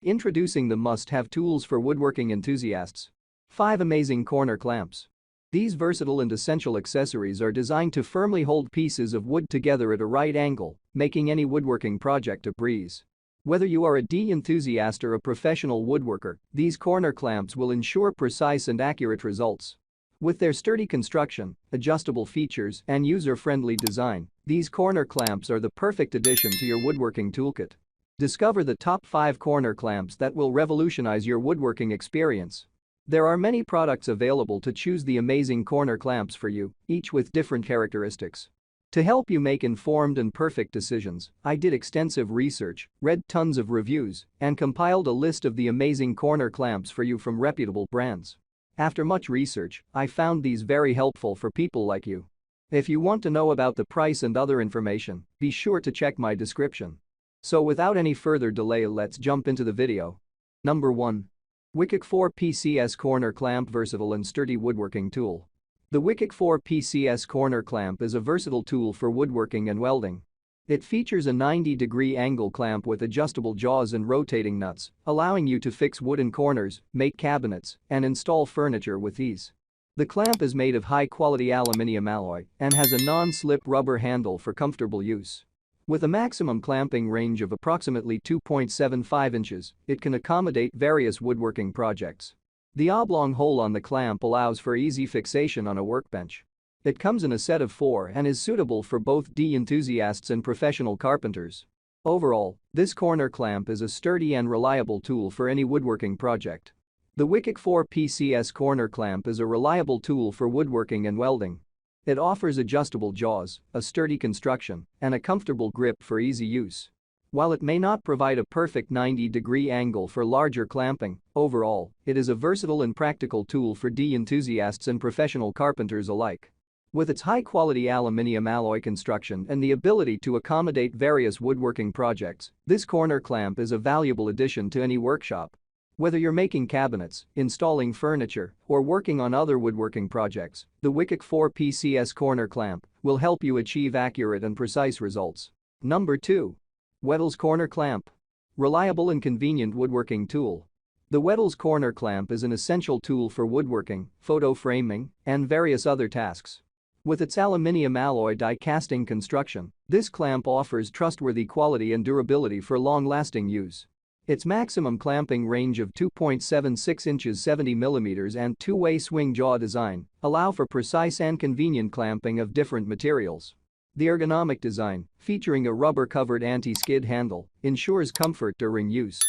Introducing the must-have tools for woodworking enthusiasts. 5 amazing corner clamps. These versatile and essential accessories are designed to firmly hold pieces of wood together at a right angle, making any woodworking project a breeze. Whether you are a enthusiast or a professional woodworker, these corner clamps will ensure precise and accurate results. With their sturdy construction, adjustable features, and user-friendly design, these corner clamps are the perfect addition to your woodworking toolkit. Discover the top 5 corner clamps that will revolutionize your woodworking experience. There are many products available to choose the amazing corner clamps for you, each with different characteristics. To help you make informed and perfect decisions, I did extensive research, read tons of reviews, and compiled a list of the amazing corner clamps for you from reputable brands. After much research, I found these very helpful for people like you. If you want to know about the price and other information, be sure to check my description. So without any further delay, let's jump into the video. Number 1. WED 4 PCS Corner Clamp. Versatile and sturdy woodworking tool. The WED 4 PCS Corner Clamp is a versatile tool for woodworking and welding. It features a 90-degree angle clamp with adjustable jaws and rotating nuts, allowing you to fix wooden corners, make cabinets, and install furniture with ease. The clamp is made of high-quality aluminum alloy and has a non-slip rubber handle for comfortable use. With a maximum clamping range of approximately 2.75 inches, it can accommodate various woodworking projects. The oblong hole on the clamp allows for easy fixation on a workbench. It comes in a set of 4 and is suitable for both enthusiasts and professional carpenters. Overall, this corner clamp is a sturdy and reliable tool for any woodworking project. The WED 4 PCS Corner Clamp is a reliable tool for woodworking and welding. It offers adjustable jaws, a sturdy construction, and a comfortable grip for easy use. While it may not provide a perfect 90-degree angle for larger clamping, overall, it is a versatile and practical tool for enthusiasts and professional carpenters alike. With its high-quality aluminum alloy construction and the ability to accommodate various woodworking projects, this corner clamp is a valuable addition to any workshop. Whether you're making cabinets, installing furniture, or working on other woodworking projects, the WED 4 PCS Corner Clamp will help you achieve accurate and precise results. Number 2. WED Corner Clamp. Reliable and convenient woodworking tool. The WED Corner Clamp is an essential tool for woodworking, photo framing, and various other tasks. With its aluminum alloy die casting construction, this clamp offers trustworthy quality and durability for long-lasting use. Its maximum clamping range of 2.76 inches 70 mm and two-way swing jaw design allow for precise and convenient clamping of different materials. The ergonomic design, featuring a rubber-covered anti-skid handle, ensures comfort during use.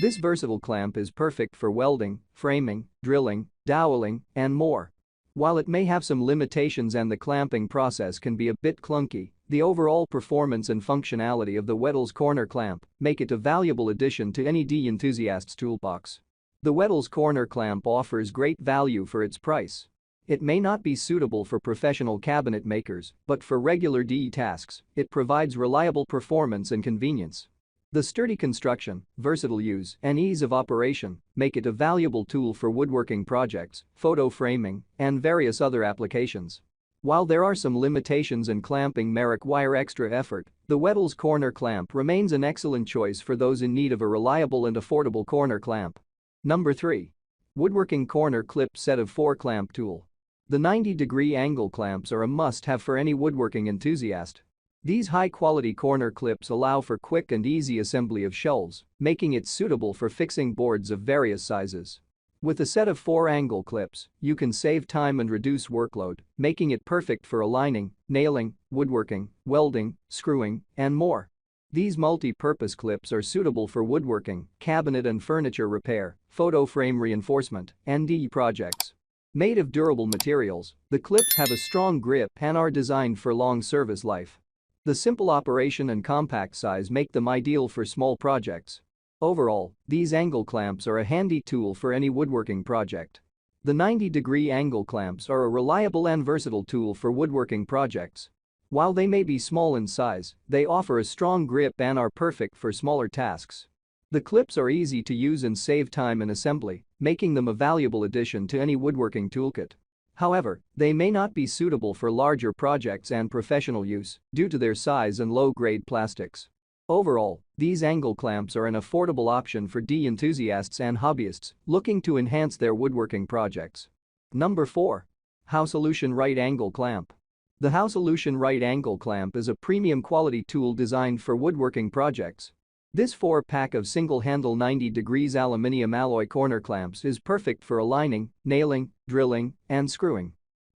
This versatile clamp is perfect for welding, framing, drilling, doweling, and more. While it may have some limitations and the clamping process can be a bit clunky, the overall performance and functionality of the WED Corner Clamp make it a valuable addition to any enthusiast's toolbox. The WED Corner Clamp offers great value for its price. It may not be suitable for professional cabinet makers, but for regular tasks, it provides reliable performance and convenience. The sturdy construction, versatile use, and ease of operation make it a valuable tool for woodworking projects, photo framing, and various other applications. While there are some limitations and clamping may require extra effort, the WED Corner Clamp remains an excellent choice for those in need of a reliable and affordable corner clamp. Number 3. Woodworking Corner Clip Set of 4 Clamp Tool. The 90-degree angle clamps are a must-have for any woodworking enthusiast. These high-quality corner clips allow for quick and easy assembly of shelves, making it suitable for fixing boards of various sizes. With a set of 4 angle clips, you can save time and reduce workload, making it perfect for aligning, nailing, woodworking, welding, screwing, and more. These multi-purpose clips are suitable for woodworking, cabinet and furniture repair, photo frame reinforcement, and projects. Made of durable materials, the clips have a strong grip and are designed for long service life. The simple operation and compact size make them ideal for small projects. Overall, these angle clamps are a handy tool for any woodworking project. The 90-degree angle clamps are a reliable and versatile tool for woodworking projects. While they may be small in size, they offer a strong grip and are perfect for smaller tasks. The clips are easy to use and save time in assembly, making them a valuable addition to any woodworking toolkit. However, they may not be suitable for larger projects and professional use due to their size and low-grade plastics. Overall, these angle clamps are an affordable option for enthusiasts and hobbyists looking to enhance their woodworking projects. Number 4. housolution Right Angle Clamp. The housolution Right Angle Clamp is a premium quality tool designed for woodworking projects. This 4-pack of single-handle 90° aluminium alloy corner clamps is perfect for aligning, nailing, drilling, and screwing.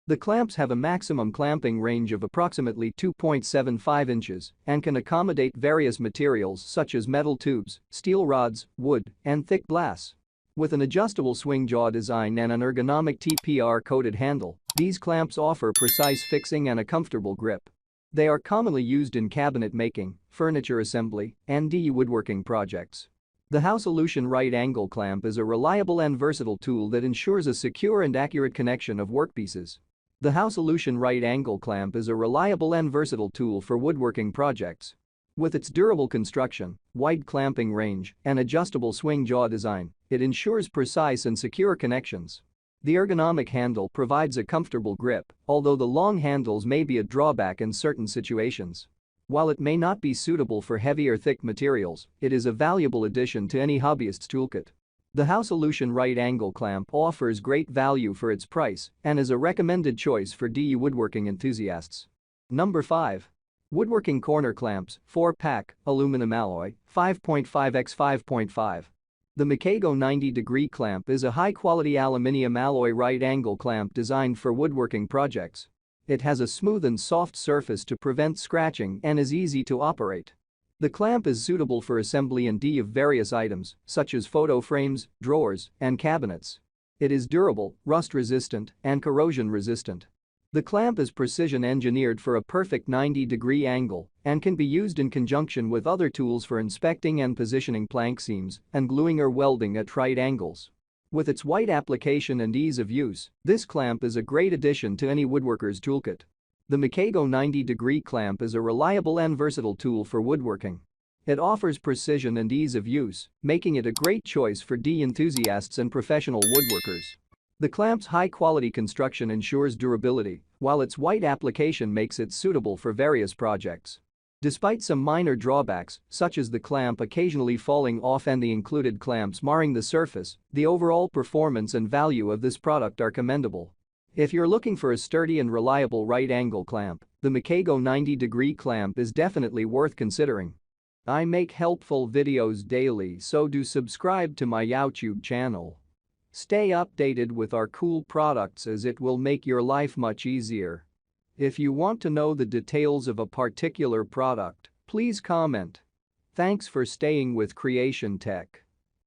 The clamps have a maximum clamping range of approximately 2.75 inches and can accommodate various materials such as metal tubes, steel rods, wood, and thick glass. With an adjustable swing jaw design and an ergonomic TPR-coated handle, these clamps offer precise fixing and a comfortable grip. They are commonly used in cabinet making, furniture assembly, and woodworking projects. The housolution Right Angle Clamp is a reliable and versatile tool that ensures a secure and accurate connection of workpieces. The housolution Right Angle Clamp is a reliable and versatile tool for woodworking projects. With its durable construction, wide clamping range, and adjustable swing jaw design, it ensures precise and secure connections. The ergonomic handle provides a comfortable grip, although the long handles may be a drawback in certain situations. While it may not be suitable for heavy or thick materials, it is a valuable addition to any hobbyist's toolkit. The housolution Right Angle Clamp offers great value for its price and is a recommended choice for woodworking enthusiasts. Number 5. Woodworking Corner Clamps 4-pack, aluminum alloy, 5.5 x 5.5. The Mikego 90° clamp is a high-quality aluminium alloy right angle clamp designed for woodworking projects. It has a smooth and soft surface to prevent scratching and is easy to operate. The clamp is suitable for assembly and of various items, such as photo frames, drawers, and cabinets. It is durable, rust-resistant, and corrosion-resistant. The clamp is precision-engineered for a perfect 90° angle and can be used in conjunction with other tools for inspecting and positioning plank seams and gluing or welding at right angles. With its wide application and ease of use, this clamp is a great addition to any woodworker's toolkit. The Mikego 90° clamp is a reliable and versatile tool for woodworking. It offers precision and ease of use, making it a great choice for enthusiasts and professional woodworkers. The clamp's high-quality construction ensures durability, while its wide application makes it suitable for various projects. Despite some minor drawbacks, such as the clamp occasionally falling off and the included clamps marring the surface, the overall performance and value of this product are commendable. If you're looking for a sturdy and reliable right angle clamp, the Mikego 90° clamp is definitely worth considering. I make helpful videos daily, so do subscribe to my YouTube channel. Stay updated with our cool products as it will make your life much easier. If you want to know the details of a particular product, please comment. Thanks for staying with Creation Tech.